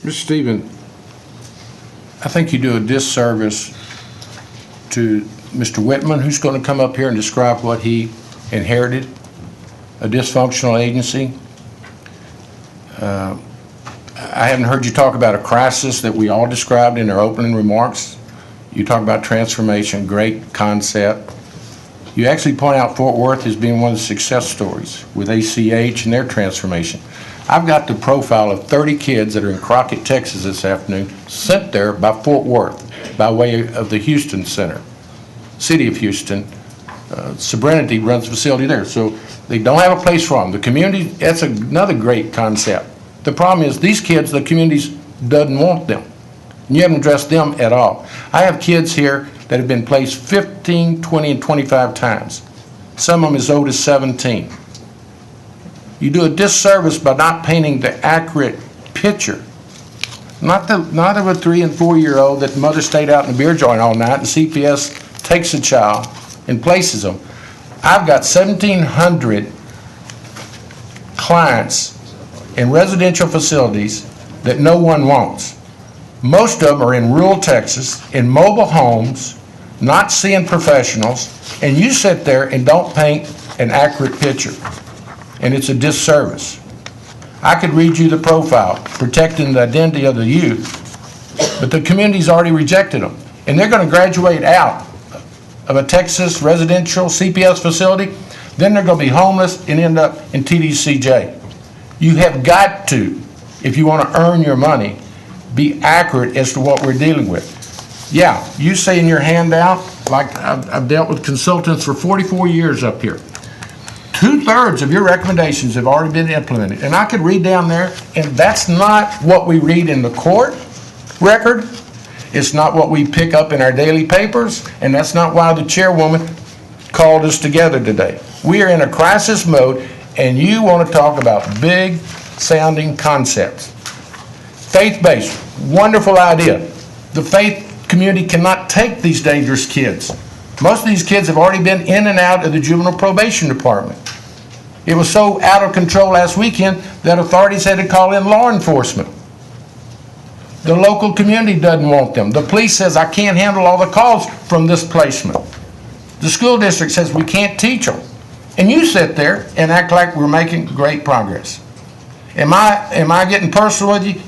Mr. Stephen, I think you do a disservice to Mr. Whitman, who's going to come up here and describe what he inherited, a dysfunctional agency. I haven't heard you talk about a crisis that we all described in our opening remarks. You talk about transformation, great concept. You actually point out Fort Worth as being one of the success stories with ACH and their transformation. I've got the profile of 30 kids that are in Crockett, Texas this afternoon, sent there by Fort Worth by way of the Houston Center, City of Houston. Sovereignty runs the facility there, so they don't have a place for them. The community, that's another great concept. The problem is these kids, the community doesn't want them. You haven't addressed them at all. I have kids here that have been placed 15, 20, and 25 times. Some of them as old as 17. You do a disservice by not painting the accurate picture. Not of a 3- and 4-year-old that the mother stayed out in the beer joint all night and CPS takes a child and places them. I've got 1,700 clients in residential facilities that no one wants. Most of them are in rural Texas, in mobile homes, not seeing professionals, and you sit there and don't paint an accurate picture. And it's a disservice. I could read you the profile, protecting the identity of the youth, but the community's already rejected them. And they're going to graduate out of a Texas residential CPS facility, then they're going to be homeless and end up in TDCJ. You have got to, if you want to earn your money, be accurate as to what we're dealing with. Yeah, you say in your handout, like I've dealt with consultants for 44 years up here, 2/3 of your recommendations have already been implemented. And I could read down there, and that's not what we read in the court record. It's not what we pick up in our daily papers, and that's not why the chairwoman called us together today. We are in a crisis mode, and you want to talk about big sounding concepts. Faith-based, wonderful idea. The faith community cannot take these dangerous kids. Most of these kids have already been in and out of the juvenile probation department. It was so out of control last weekend that authorities had to call in law enforcement. The local community doesn't want them. The police says, I can't handle all the calls from this placement. The school district says, we can't teach them. And you sit there and act like we're making great progress. Am I getting personal with you?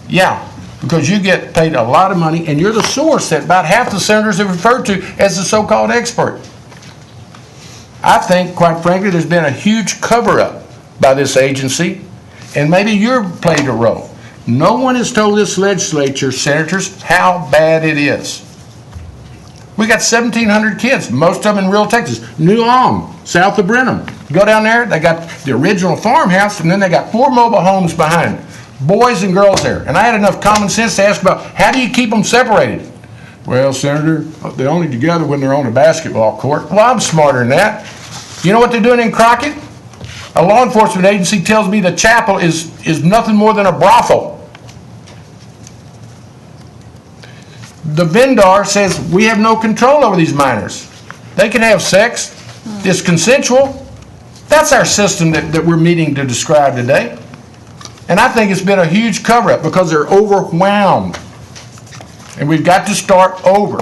Yeah, because you get paid a lot of money, and you're the source that about half the senators have referred to as the so-called expert. I think, quite frankly, there's been a huge cover-up by this agency, and maybe you've played a role. No one has told this legislature, senators, how bad it is. We got 1,700 kids, most of them in rural Texas. New Ulm, south of Brenham. Go down there, they got the original farmhouse, and then they got 4 mobile homes behind. Boys and girls there. And I had enough common sense to ask about, how do you keep them separated? Well, Senator, they're only together when they're on a basketball court. Well, I'm smarter than that. You know what they're doing in Crockett? A law enforcement agency tells me the chapel is nothing more than a brothel. The vendor says we have no control over these minors. They can have sex. It's consensual. That's our system that we're meeting to describe today. And I think it's been a huge cover-up because they're overwhelmed. And we've got to start over.